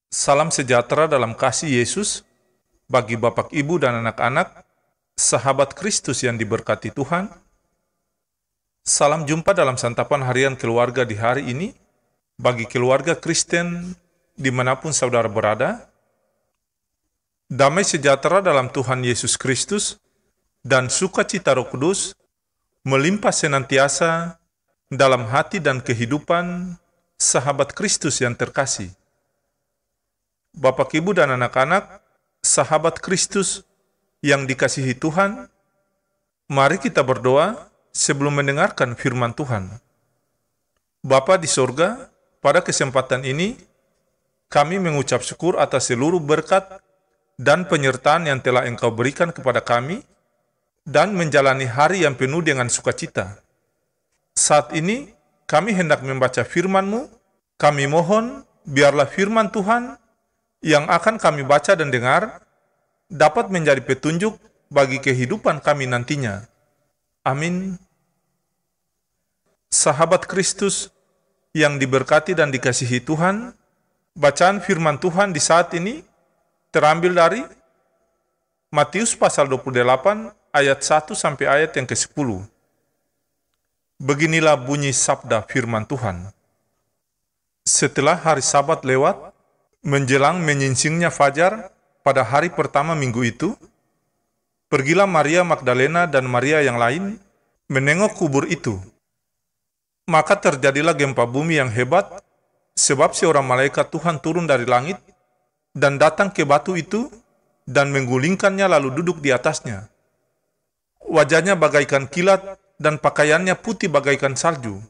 Salam sejahtera dalam kasih Yesus bagi Bapak, Ibu, dan anak-anak, sahabat Kristus yang diberkati Tuhan. Salam jumpa dalam santapan harian keluarga di hari ini, bagi keluarga Kristen dimanapun saudara berada. Damai sejahtera dalam Tuhan Yesus Kristus dan sukacita Roh Kudus melimpah senantiasa dalam hati dan kehidupan sahabat Kristus yang terkasih. Bapak, Ibu, dan anak-anak, sahabat Kristus yang dikasihi Tuhan, mari kita berdoa sebelum mendengarkan firman Tuhan. Bapa di sorga, pada kesempatan ini, kami mengucap syukur atas seluruh berkat dan penyertaan yang telah Engkau berikan kepada kami, dan menjalani hari yang penuh dengan sukacita. Saat ini, kami hendak membaca firman-Mu. Kami mohon, biarlah firman Tuhan yang akan kami baca dan dengar dapat menjadi petunjuk bagi kehidupan kami nantinya. Amin. Sahabat Kristus yang diberkati dan dikasihi Tuhan, bacaan firman Tuhan di saat ini terambil dari Matius pasal 28 ayat 1 sampai ayat yang ke-10. Beginilah bunyi sabda firman Tuhan. Setelah hari Sabat lewat, menjelang menyingsingnya fajar pada hari pertama minggu itu, pergilah Maria Magdalena dan Maria yang lain menengok kubur itu. Maka terjadilah gempa bumi yang hebat, sebab seorang malaikat Tuhan turun dari langit dan datang ke batu itu dan menggulingkannya lalu duduk di atasnya. Wajahnya bagaikan kilat dan pakaiannya putih bagaikan salju.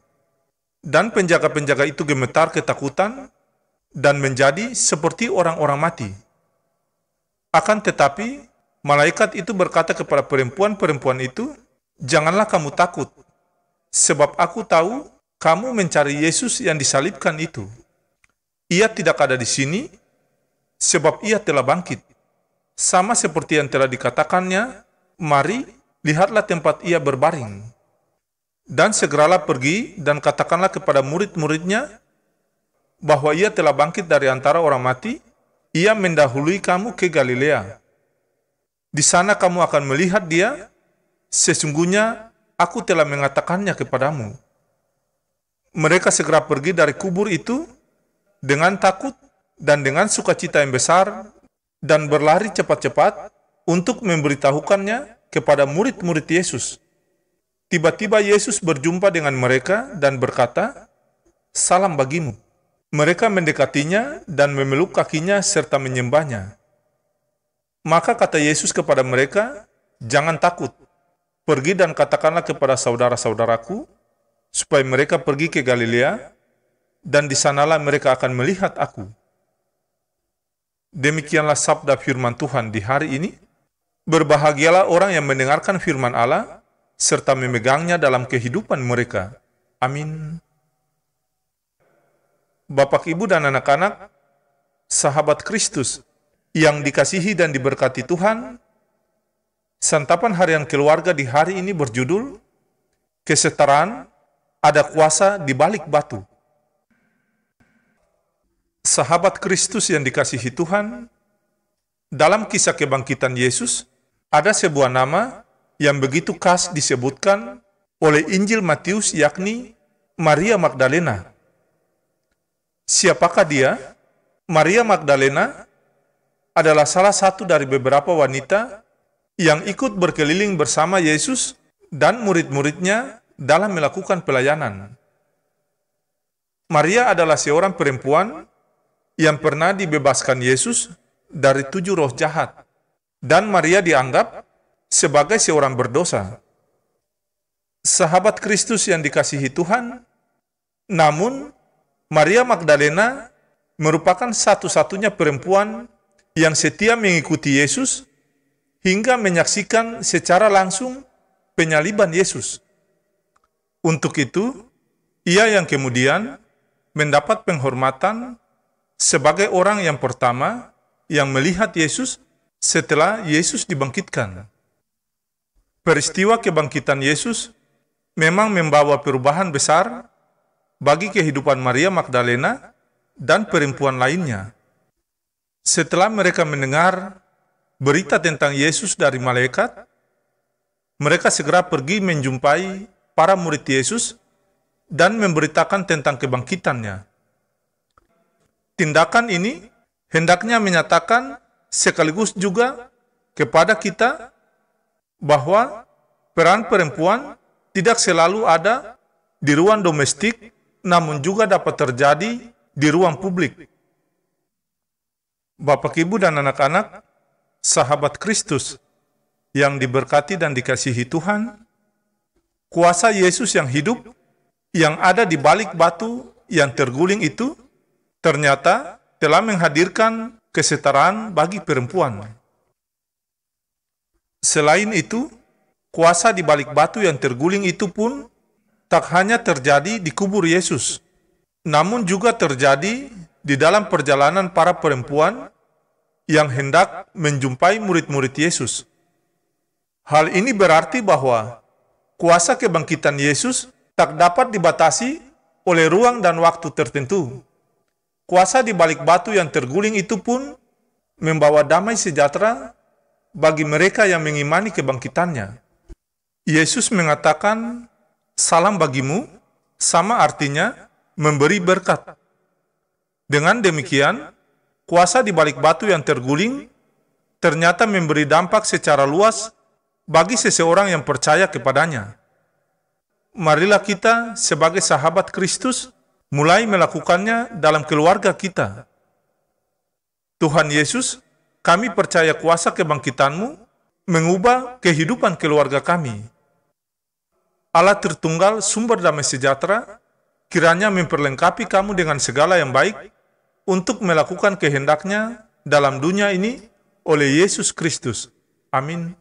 Dan penjaga-penjaga itu gemetar ketakutan dan menjadi seperti orang-orang mati. Akan tetapi, malaikat itu berkata kepada perempuan-perempuan itu, "Janganlah kamu takut, sebab aku tahu kamu mencari Yesus yang disalibkan itu. Ia tidak ada di sini, sebab ia telah bangkit. Sama seperti yang telah dikatakannya, mari, lihatlah tempat ia berbaring. Dan segeralah pergi dan katakanlah kepada murid-muridnya, bahwa ia telah bangkit dari antara orang mati, ia mendahului kamu ke Galilea. Di sana kamu akan melihat dia, sesungguhnya aku telah mengatakannya kepadamu." Mereka segera pergi dari kubur itu dengan takut dan dengan sukacita yang besar dan berlari cepat-cepat untuk memberitahukannya kepada murid-murid Yesus. Tiba-tiba Yesus berjumpa dengan mereka dan berkata, "Salam bagimu." Mereka mendekatinya dan memeluk kakinya serta menyembahnya. Maka kata Yesus kepada mereka, "Jangan takut. Pergi dan katakanlah kepada saudara-saudaraku, supaya mereka pergi ke Galilea, dan di sanalah mereka akan melihat aku." Demikianlah sabda firman Tuhan di hari ini. Berbahagialah orang yang mendengarkan firman Allah, serta memegangnya dalam kehidupan mereka. Amin. Bapak, Ibu, dan anak-anak, sahabat Kristus yang dikasihi dan diberkati Tuhan, santapan harian keluarga di hari ini berjudul Kesetaraan, ada kuasa di balik batu. Sahabat Kristus yang dikasihi Tuhan, dalam kisah kebangkitan Yesus, ada sebuah nama yang begitu khas disebutkan oleh Injil Matius, yakni Maria Magdalena. Siapakah dia? Maria Magdalena adalah salah satu dari beberapa wanita yang ikut berkeliling bersama Yesus dan murid-muridnya dalam melakukan pelayanan. Maria adalah seorang perempuan yang pernah dibebaskan Yesus dari 7 roh jahat, dan Maria dianggap sebagai seorang berdosa. Sahabat Kristus yang dikasihi Tuhan, namun Maria Magdalena merupakan satu-satunya perempuan yang setia mengikuti Yesus hingga menyaksikan secara langsung penyaliban Yesus. Untuk itu, ia yang kemudian mendapat penghormatan sebagai orang yang pertama yang melihat Yesus setelah Yesus dibangkitkan. Peristiwa kebangkitan Yesus memang membawa perubahan besar bagi kehidupan Maria Magdalena dan perempuan lainnya. Setelah mereka mendengar berita tentang Yesus dari malaikat, mereka segera pergi menjumpai para murid Yesus dan memberitakan tentang kebangkitannya. Tindakan ini hendaknya menyatakan sekaligus juga kepada kita bahwa peran perempuan tidak selalu ada di ruang domestik, namun juga dapat terjadi di ruang publik. Bapak, Ibu, dan anak-anak, sahabat Kristus yang diberkati dan dikasihi Tuhan, kuasa Yesus yang hidup, yang ada di balik batu yang terguling itu, ternyata telah menghadirkan kesetaraan bagi perempuan. Selain itu, kuasa di balik batu yang terguling itu pun tak hanya terjadi di kubur Yesus, namun juga terjadi di dalam perjalanan para perempuan yang hendak menjumpai murid-murid Yesus. Hal ini berarti bahwa kuasa kebangkitan Yesus tak dapat dibatasi oleh ruang dan waktu tertentu. Kuasa di balik batu yang terguling itu pun membawa damai sejahtera bagi mereka yang mengimani kebangkitannya. Yesus mengatakan, "Salam bagimu," sama artinya memberi berkat. Dengan demikian, kuasa di balik batu yang terguling ternyata memberi dampak secara luas bagi seseorang yang percaya kepadanya. Marilah kita sebagai sahabat Kristus mulai melakukannya dalam keluarga kita. Tuhan Yesus, kami percaya kuasa kebangkitan-Mu mengubah kehidupan keluarga kami. Allah Tritunggal, sumber damai sejahtera, kiranya memperlengkapi kamu dengan segala yang baik untuk melakukan kehendak-Nya dalam dunia ini oleh Yesus Kristus. Amin.